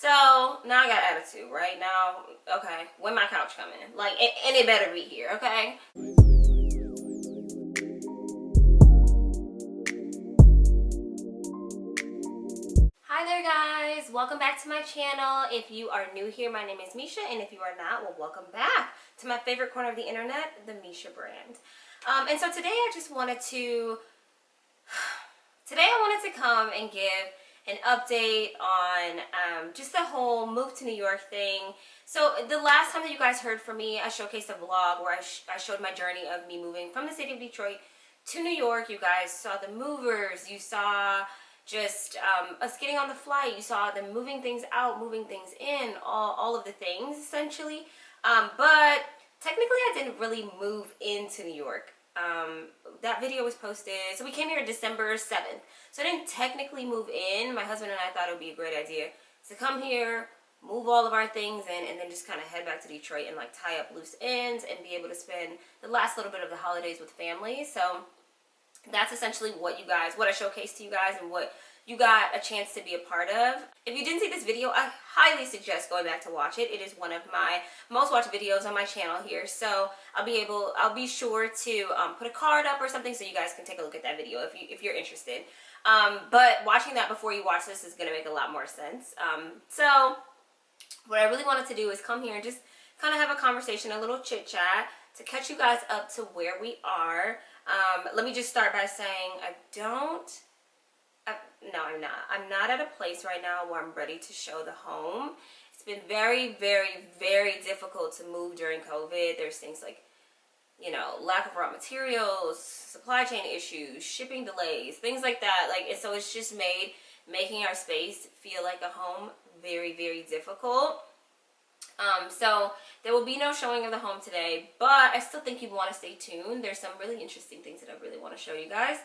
So now I got attitude right now. Okay, when my couch coming? Like, and it better be here, okay? Hi there guys, welcome back to my channel. If you are new here, my name is Misha, and if you are not, well, welcome back to my favorite corner of the internet, the TheMeshaBrand. And so today I wanted to come and give an update on just the whole move to New York thing. So the last time that you guys heard from me, I showcased a vlog where I showed my journey of me moving from the city of Detroit to New York. You guys saw the movers, you saw just us getting on the flight, you saw them moving things out, moving things in, all of the things essentially. But technically I didn't really move into New York. That video was posted, so we came here December 7th, so I didn't technically move in. My husband and I thought it would be a great idea to come here, move all of our things in, and then just kind of head back to Detroit and like tie up loose ends and be able to spend the last little bit of the holidays with family. So that's essentially what I showcased to you guys and what you got a chance to be a part of. If you didn't see this video, I highly suggest going back to watch it. It is one of my most watched videos on my channel here, so I'll be sure to put a card up or something so you guys can take a look at that video if you're interested. But watching that before you watch this is going to make a lot more sense. So what I really wanted to do is come here and just kind of have a conversation, a little chit chat to catch you guys up to where we are. Let me just start by saying I'm not at a place right now where I'm ready to show the home. It's been very, very, very difficult to move during COVID. There's things like, you know, lack of raw materials, supply chain issues, shipping delays, things like that. And so it's just made making our space feel like a home very, very difficult. So there will be no showing of the home today, but I still think you'd want to stay tuned. There's some really interesting things that I really want to show you guys.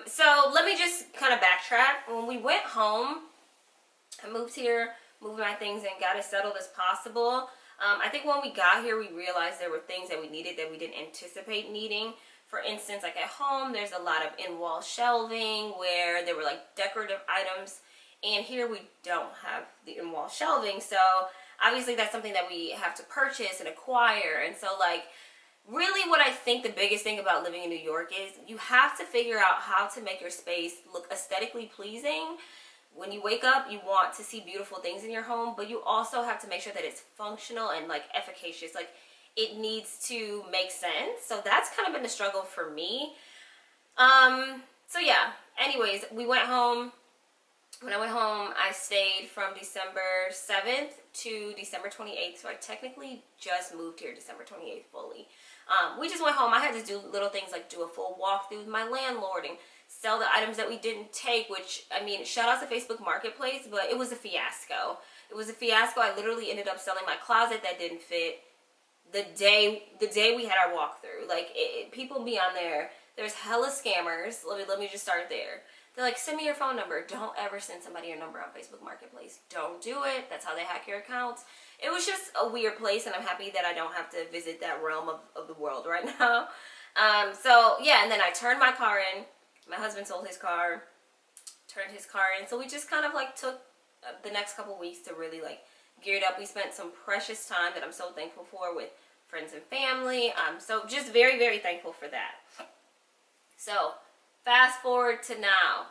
So let me just kind of backtrack. When we went home, I moved here, moved my things and got as settled as possible. I think when we got here, we realized there were things that we needed that we didn't anticipate needing. For instance, like at home, there's a lot of in-wall shelving where there were like decorative items, and here we don't have the in-wall shelving. So obviously that's something that we have to purchase and acquire. And so like, really what I think the biggest thing about living in New York is you have to figure out how to make your space look aesthetically pleasing. When you wake up, you want to see beautiful things in your home, but you also have to make sure that it's functional and like efficacious. Like it needs to make sense. So that's kind of been the struggle for me. So yeah, anyways, we went home. When I went home, I stayed from December 7th to December 28th. So I technically just moved here December 28th fully. We just went home. I had to do little things like do a full walkthrough with my landlord and sell the items that we didn't take, which, I mean, shout out to Facebook Marketplace, but it was a fiasco. It was a fiasco. I literally ended up selling my closet that didn't fit the day we had our walkthrough. Like, people be on there. There's hella scammers. Let me just start there. They're like, send me your phone number. Don't ever send somebody your number on Facebook Marketplace. Don't do it. That's how they hack your accounts. It was just a weird place, and I'm happy that I don't have to visit that realm of the world right now. So, yeah, and then I turned my car in. My husband sold his car, turned his car in. So we just kind of, like, took the next couple weeks to really, like, gear it up. We spent some precious time that I'm so thankful for with friends and family. So just very, very thankful for that. So fast forward to now.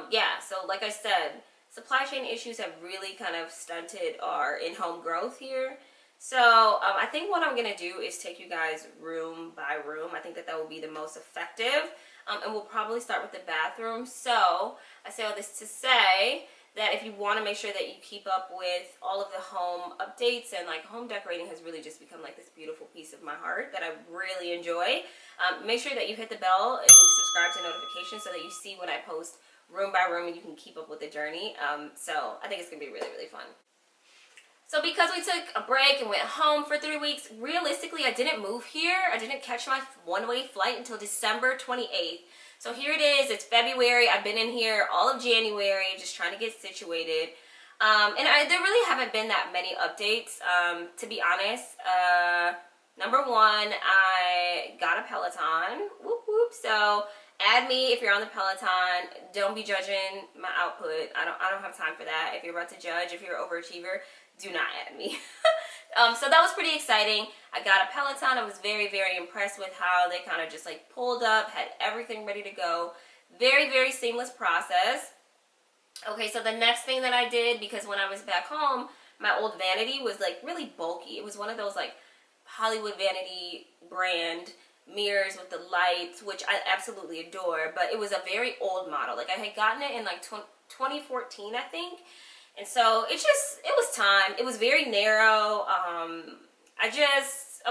Yeah, so like I said, supply chain issues have really kind of stunted our in-home growth here. So I think what I'm going to do is take you guys room by room. I think that will be the most effective. And we'll probably start with the bathroom. So I say all this to say that if you want to make sure that you keep up with all of the home updates, and like home decorating has really just become like this beautiful piece of my heart that I really enjoy. Make sure that you hit the bell and subscribe to notifications so that you see when I post room by room and you can keep up with the journey. So I think it's going to be really, really fun. So because we took a break and went home for 3 weeks, realistically, I didn't move here. I didn't catch my one-way flight until December 28th. So here it is. It's February. I've been in here all of January just trying to get situated. And there really haven't been that many updates, to be honest. Number one, I got a Peloton. Whoop, whoop. So, add me if you're on the Peloton. Don't be judging my output. I don't have time for that. If you're about to judge, if you're an overachiever, do not add me. So that was pretty exciting. I got a Peloton. I was very, very impressed with how they kind of just like pulled up, had everything ready to go. Very, very seamless process. Okay, so the next thing that I did, because when I was back home, my old vanity was like really bulky. It was one of those like Hollywood vanity brand mirrors with the lights, which I absolutely adore, but it was a very old model. Like I had gotten it in like 2014, I think. And so it was time. It was very narrow. I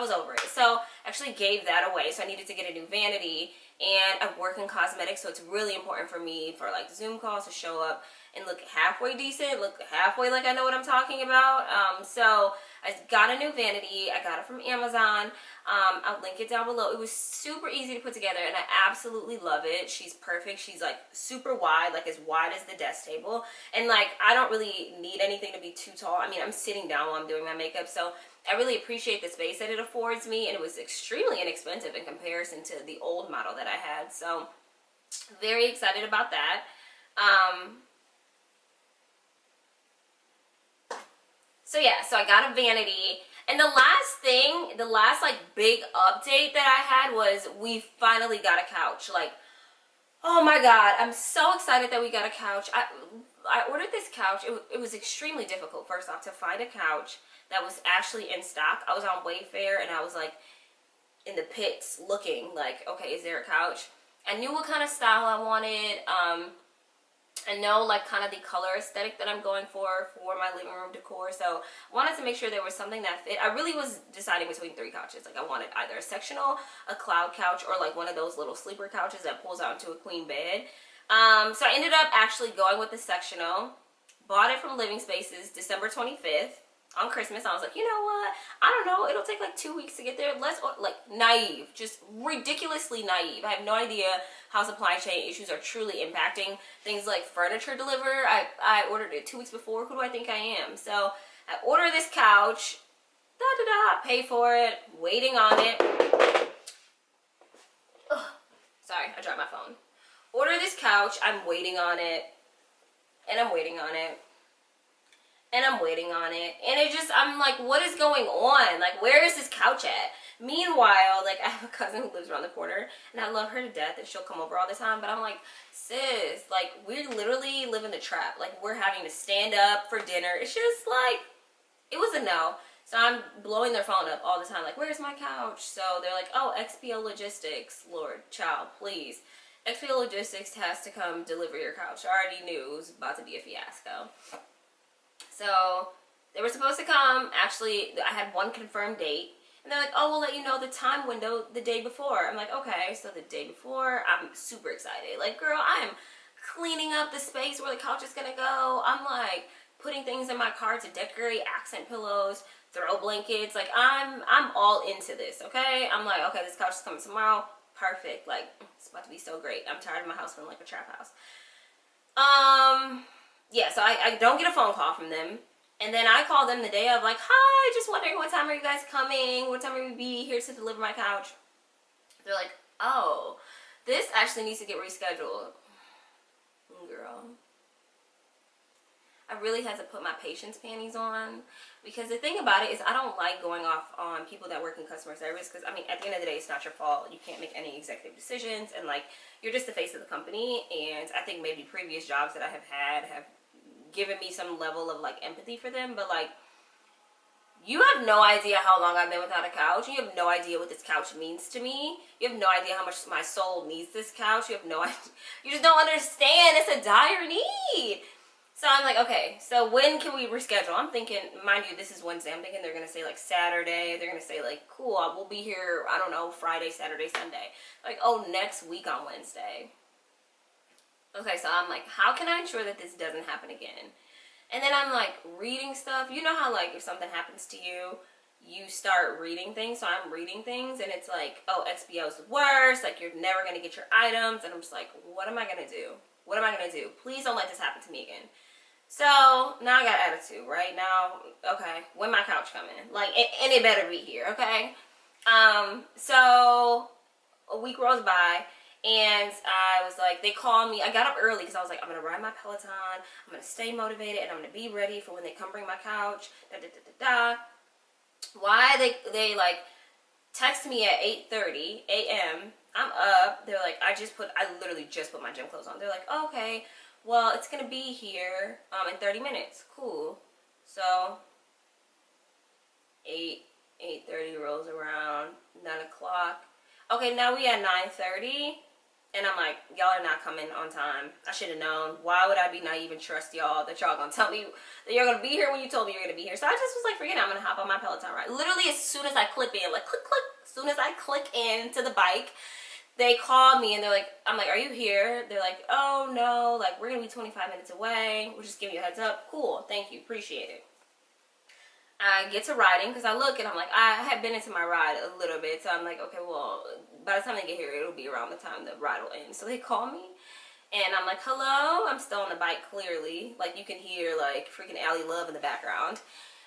was over it. So I actually gave that away. So I needed to get a new vanity, and I work in cosmetics, so it's really important for me for like Zoom calls to show up and look halfway decent, look halfway like I know what I'm talking about. So I got a new vanity. I got it from Amazon. I'll link it down below. It was super easy to put together, and I absolutely love it. She's perfect. She's like super wide, like as wide as the desk table. And like, I don't really need anything to be too tall. I mean, I'm sitting down while I'm doing my makeup, so I really appreciate the space that it affords me, and it was extremely inexpensive in comparison to the old model that I had. So very excited about that. So yeah, so I got a vanity. And the last like big update that I had was we finally got a couch. Like, oh my God, I'm so excited that we got a couch. I ordered this couch. It was extremely difficult, first off, to find a couch that was actually in stock. I was on Wayfair, and I was like in the pits looking like, okay, is there a couch? I knew what kind of style I wanted. I know like kind of the color aesthetic that I'm going for my living room decor. So I wanted to make sure there was something that fit. I really was deciding between 3 couches. Like I wanted either a sectional, a cloud couch, or like one of those little sleeper couches that pulls out into a queen bed. So I ended up actually going with the sectional. Bought it from Living Spaces December 25th. On Christmas. I was like, you know what? I don't know. It'll take like 2 weeks to get there. Like naive, just ridiculously naive. I have no idea how supply chain issues are truly impacting things like furniture deliver. I ordered it 2 weeks before. Who do I think I am? So I order this couch, pay for it, waiting on it. Ugh, sorry, I dropped my phone. Order this couch, I'm waiting on it, and I'm waiting on it. And I'm waiting on it. And I'm like, what is going on? Like, where is this couch at? Meanwhile, like, I have a cousin who lives around the corner, and I love her to death, and she'll come over all the time. But I'm like, sis, like, we literally live in the trap. Like, we're having to stand up for dinner. It's just like, it was a no. So I'm blowing their phone up all the time. Like, where's my couch? So they're like, oh, XPO Logistics. Lord, child, please. XPO Logistics has to come deliver your couch. I already knew it was about to be a fiasco. So they were supposed to come. Actually, I had one confirmed date, and they're like, oh, we'll let you know the time window the day before. I'm like, okay. So the day before, I'm super excited. Like, girl, I am cleaning up the space where the couch is gonna go. I'm like putting things in my car to decorate, accent pillows, throw blankets. Like, I'm all into this, okay? I'm like, okay, this couch is coming tomorrow. Perfect. Like, it's about to be so great. I'm tired of my house feeling like a trap house. Yeah, so I don't get a phone call from them. And then I call them the day of, like, hi, just wondering what time are you guys coming? What time are you be here to deliver my couch? They're like, oh, this actually needs to get rescheduled. Girl. I really had to put my patience panties on, because the thing about it is I don't like going off on people that work in customer service, because, I mean, at the end of the day, it's not your fault. You can't make any executive decisions, and, like, you're just the face of the company. And I think maybe previous jobs that I have had have given me some level of like empathy for them, but like, you have no idea how long I've been without a couch. You have no idea what this couch means to me. You have no idea how much my soul needs this couch. You have no idea. You just don't understand. It's a dire need. So I'm like, okay, so when can we reschedule? I'm thinking, mind you, this is Wednesday. I'm thinking they're going to say like Saturday. They're going to say like, cool, we'll be here, I don't know, Friday, Saturday, Sunday. Like, oh, next week on Wednesday. Okay, so I'm like, how can I ensure that this doesn't happen again? And then I'm like reading stuff. You know how like if something happens to you, you start reading things. So I'm reading things, and it's like, oh, XPO's the worst. Like, you're never going to get your items. And I'm just like, what am I going to do? What am I going to do? Please don't let this happen to me again. So now I got attitude, right? Now, okay, when my couch coming? Like, and it better be here, okay? So a week rolls by. And I was like, they called me. I got up early because I was like, I'm going to ride my Peloton. I'm going to stay motivated, and I'm going to be ready for when they come bring my couch. Da, da, da, da, da. Why they like text me at 8:30 a.m. I'm up. They're like, I literally just put my gym clothes on. They're like, oh, okay, well, it's going to be here in 30 minutes. Cool. So 8:30 rolls around, 9 o'clock. Okay, now we at 9:30, and I'm like, y'all are not coming on time. I should have known. Why would I be naive and trust y'all that y'all gonna tell me that you're gonna be here when you told me you're gonna be here? So I just was like, forget it, I'm gonna hop on my Peloton ride. Literally, as soon as I clip in, like click, click, as soon as I click into the bike, they call me and they're like, I'm like, are you here? They're like, oh no, like we're gonna be 25 minutes away. We're just giving you a heads up. Cool, thank you, appreciate it. I get to riding because I look and I'm like, I had been into my ride a little bit, so I'm like, okay, well, by the time they get here, it'll be around the time the ride will end. So they call me and I'm like, hello. I'm still on the bike, clearly, like you can hear like freaking Allie Love in the background.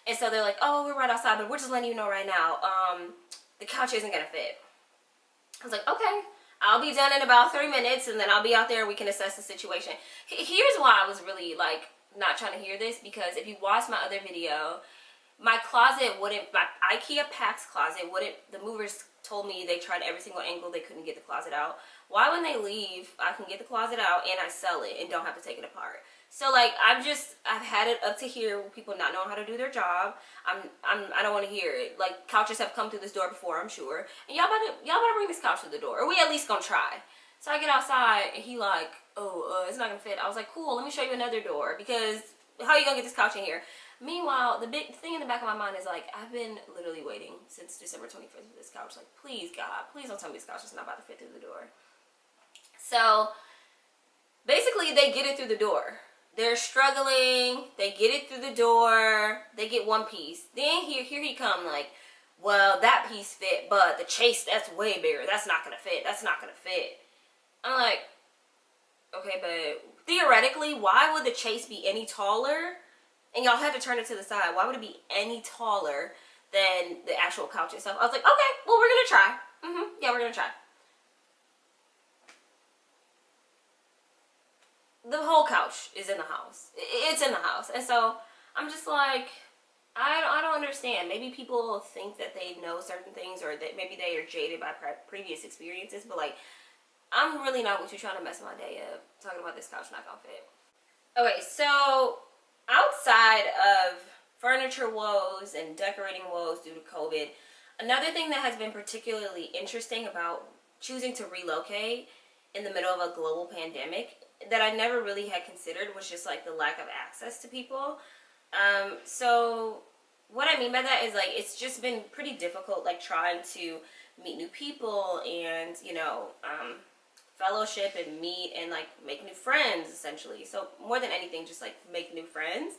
And so they're like, oh, we're right outside, but we're just letting you know right now, the couch isn't gonna fit. I was like, okay, I'll be done in about 3 minutes, and then I'll be out there and we can assess the situation. Here's why I was really like not trying to hear this, because if you watch my other video, my closet wouldn't, my IKEA PAX closet wouldn't, the movers told me they tried every single angle, they couldn't get the closet out. Why when they leave, I can get the closet out and I sell it and don't have to take it apart? So like, I've had it up to here with people not knowing how to do their job. I don't want to hear it. Like, couches have come through this door before, I'm sure. And y'all better bring this couch to the door, or we at least gonna try. So I get outside and he like, oh, it's not gonna fit. I was like, cool, let me show you another door, because how are you gonna get this couch in here? Meanwhile, the big thing in the back of my mind is like, I've been literally waiting since December 25th for this couch. Like, please, God, please don't tell me this couch is not about to fit through the door. So basically, they get it through the door. They're struggling. They get it through the door. They get one piece. Then here he come like, well, that piece fit, but the chase, that's way bigger. That's not gonna fit. That's not gonna fit. I'm like, okay, but theoretically, why would the chase be any taller? And y'all had to turn it to the side. Why would it be any taller than the actual couch itself? I was like, okay, well, we're gonna try. Yeah, we're gonna try. The whole couch is in the house. It's in the house. And so I'm just like, I don't understand. Maybe people think that they know certain things, or that maybe they are jaded by previous experiences, but like, I'm really not with you trying to mess my day up talking about this couch not gonna fit. Okay, so outside of furniture woes and decorating woes due to COVID, another thing that has been particularly interesting about choosing to relocate in the middle of a global pandemic that I never really had considered was just like the lack of access to people. So what I mean by that is like, it's just been pretty difficult, like trying to meet new people and, you know, fellowship and meet and like make new friends, essentially. So more than anything, just like make new friends.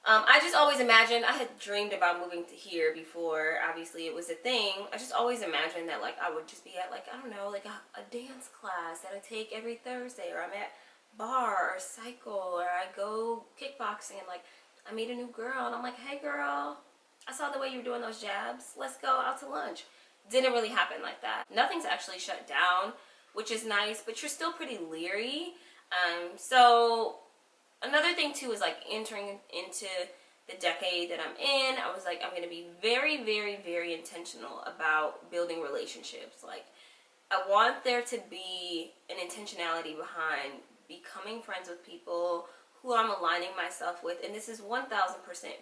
I just always imagined, I had dreamed about moving to here before obviously it was a thing. I just always imagined that like I would just be at like, I don't know, like a dance class that I take every Thursday, or I'm at bar or cycle, or I go kickboxing and like I meet a new girl and I'm like, hey girl, I saw the way you were doing those jabs, let's go out to lunch. Didn't really happen like that. Nothing's actually shut down, which is nice, but you're still pretty leery. So another thing too is like entering into the decade that I'm in, I was like, I'm going to be very, very, very intentional about building relationships. Like, I want there to be an intentionality behind becoming friends with people who I'm aligning myself with. And this is 1000%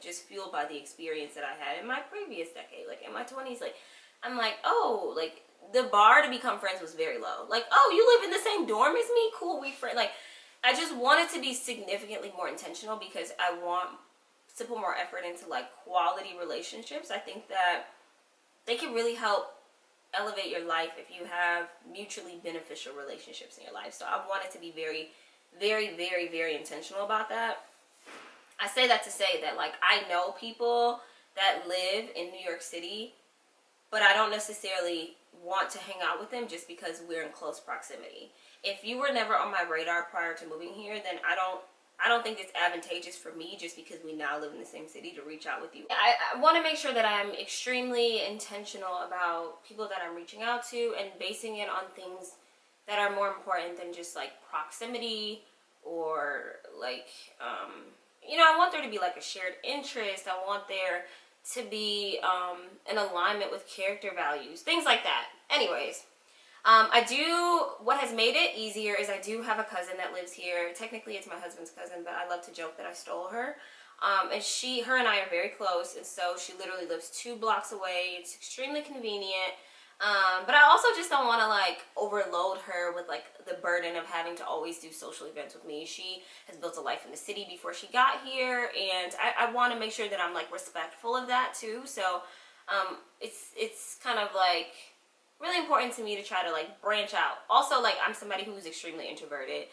just fueled by the experience that I had in my previous decade. Like in my 20s, like, I'm like, oh, like the bar to become friends was very low. Like, oh, you live in the same dorm as me? Cool, we friends. Like, I just wanted to be significantly more intentional because I want to put more effort into like quality relationships. I think that they can really help elevate your life if you have mutually beneficial relationships in your life. So I wanted to be very, very, very, very intentional about that. I say that to say that like I know people that live in New York City, but I don't necessarily want to hang out with them just because we're in close proximity. If you were never on my radar prior to moving here, then I don't think it's advantageous for me just because we now live in the same city to reach out with you. I want to make sure that I'm extremely intentional about people that I'm reaching out to and basing it on things that are more important than just like proximity or like, you know, I want there to be like a shared interest. I want there to be an alignment with character values, things like that. Anyways, what has made it easier is I do have a cousin that lives here. Technically it's my husband's cousin, but I love to joke that I stole her. And her and I are very close, and so she literally lives 2 blocks away. It's extremely convenient. But I also just don't want to like overload her with like the burden of having to always do social events with me. She has built a life in the city before she got here, and I want to make sure that I'm like respectful of that too. So it's kind of like really important to me to try to like branch out. Also, like, I'm somebody who's extremely introverted.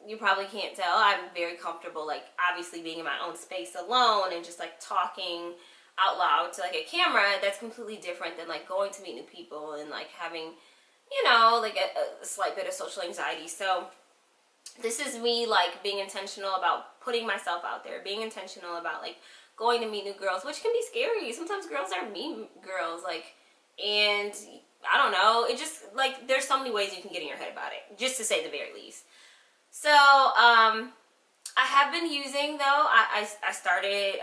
You probably can't tell. I'm very comfortable, like, obviously being in my own space alone and just like talking out loud to like a camera. That's completely different than like going to meet new people and like having, you know, like a slight bit of social anxiety. So this is me like being intentional about putting myself out there, being intentional about like going to meet new girls, which can be scary. Sometimes girls are mean girls, like, and I don't know, it just like there's so many ways you can get in your head about it, just to say the very least. So I have been using, though, I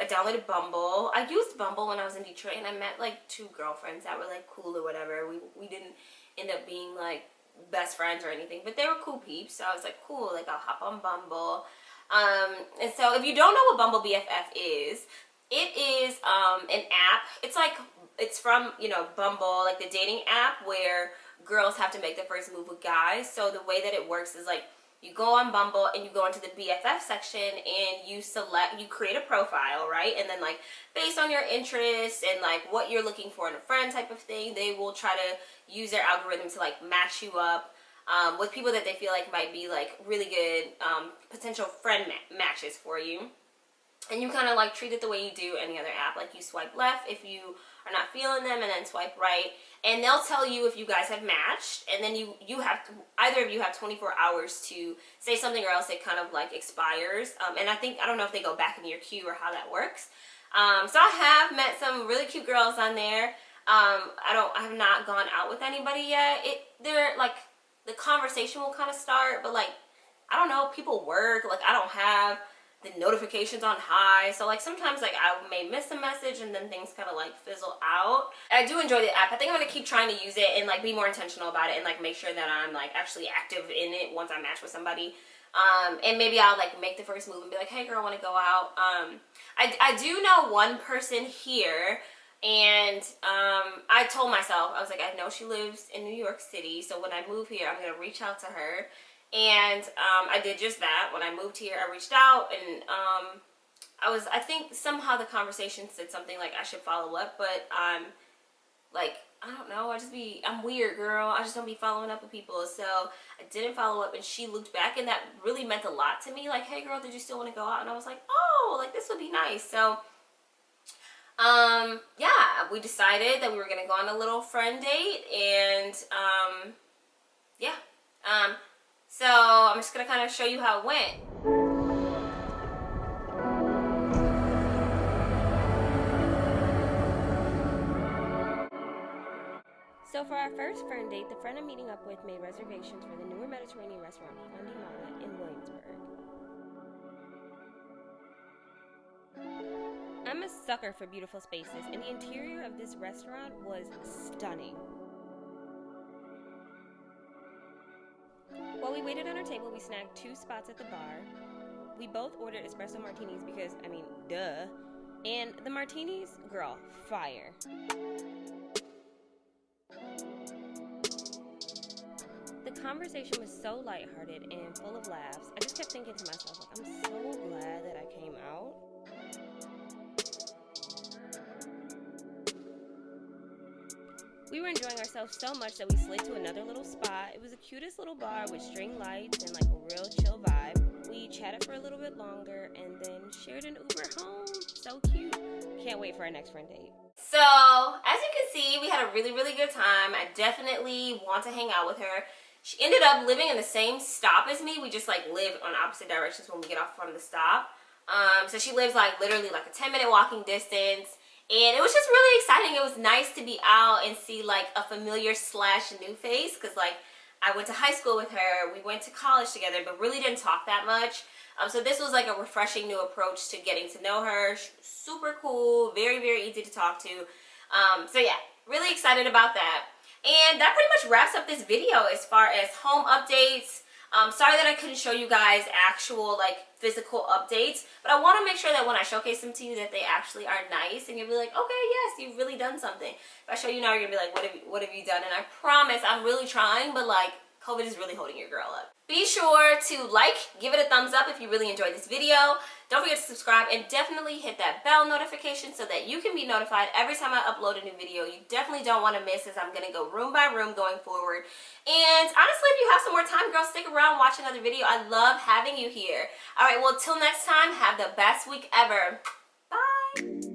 downloaded Bumble. I used Bumble when I was in Detroit, and I met like 2 girlfriends that were like cool or whatever. We didn't end up being like best friends or anything, but they were cool peeps. So I was like, cool, like I'll hop on Bumble. And so if you don't know what BumbleBFF is, it is an app. It's from, you know, Bumble, like the dating app where girls have to make the first move with guys. So the way that it works is like you go on Bumble and you go into the BFF section and you create a profile, right? And then like based on your interests and like what you're looking for in a friend type of thing, they will try to use their algorithm to like match you up with people that they feel like might be like really good potential friend matches for you. And you kind of like treat it the way you do any other app. Like you swipe left if you are not feeling them, and then swipe right. And they'll tell you if you guys have matched. And then either of you have 24 hours to say something, or else it kind of like expires. And I don't know if they go back into your queue or how that works. So I have met some really cute girls on there. I have not gone out with anybody yet. They're like, the conversation will kind of start, but like, I don't know, people work. Like, I don't have the notifications on high, so like sometimes like I may miss a message and then things kind of like fizzle out. I do enjoy the app. I think I'm gonna keep trying to use it and like be more intentional about it and like make sure that I'm like actually active in it once I match with somebody. And maybe I'll like make the first move and be like, hey girl, I want to go out. I do know one person here, and I told myself, I was like, I know she lives in New York City, so when I move here I'm gonna reach out to her. And I did just that. When I moved here, I reached out, and I think somehow the conversation said something like I should follow up, but I'm like, I don't know, I'm weird, girl. I just don't be following up with people. So I didn't follow up, and she looked back, and that really meant a lot to me. Like, hey girl, did you still want to go out? And I was like, oh, like this would be nice. So yeah, we decided that we were gonna go on a little friend date, and yeah. So I'm just going to kind of show you how it went. So for our first friend date, the friend I'm meeting up with made reservations for the newer Mediterranean restaurant Fandi in Williamsburg. I'm a sucker for beautiful spaces, and the interior of this restaurant was stunning. While we waited on our table, we snagged 2 spots at the bar. We both ordered espresso martinis because, I mean, duh. And the martinis, girl, fire. The conversation was so lighthearted and full of laughs. I just kept thinking to myself, like, I'm so glad that I came out. We were enjoying ourselves so much that we slid to another little spot. It was the cutest little bar with string lights and like a real chill vibe. We chatted for a little bit longer and then shared an Uber home. So cute. Can't wait for our next friend date. So, as you can see, we had a really, really good time. I definitely want to hang out with her. She ended up living in the same stop as me. We just like live on opposite directions when we get off from the stop. So she lives like literally like a 10-minute walking distance. And it was just really exciting. It was nice to be out and see like a familiar / new face, because like I went to high school with her. We went to college together, but really didn't talk that much. So this was like a refreshing new approach to getting to know her. Super cool, very, very easy to talk to. So yeah, really excited about that. And that pretty much wraps up this video as far as home updates. Sorry that I couldn't show you guys actual like physical updates, but I want to make sure that when I showcase them to you that they actually are nice and you'll be like, okay, yes, you've really done something. If I show you now, you're gonna be like, what have you done? And I promise I'm really trying, but like COVID is really holding your girl up. Be sure to like, give it a thumbs up if you really enjoyed this video. Don't forget to subscribe and definitely hit that bell notification so that you can be notified every time I upload a new video. You definitely don't want to miss as I'm going to go room by room going forward. And honestly, if you have some more time, girl, stick around, watch another video. I love having you here. All right, well, till next time, have the best week ever. Bye.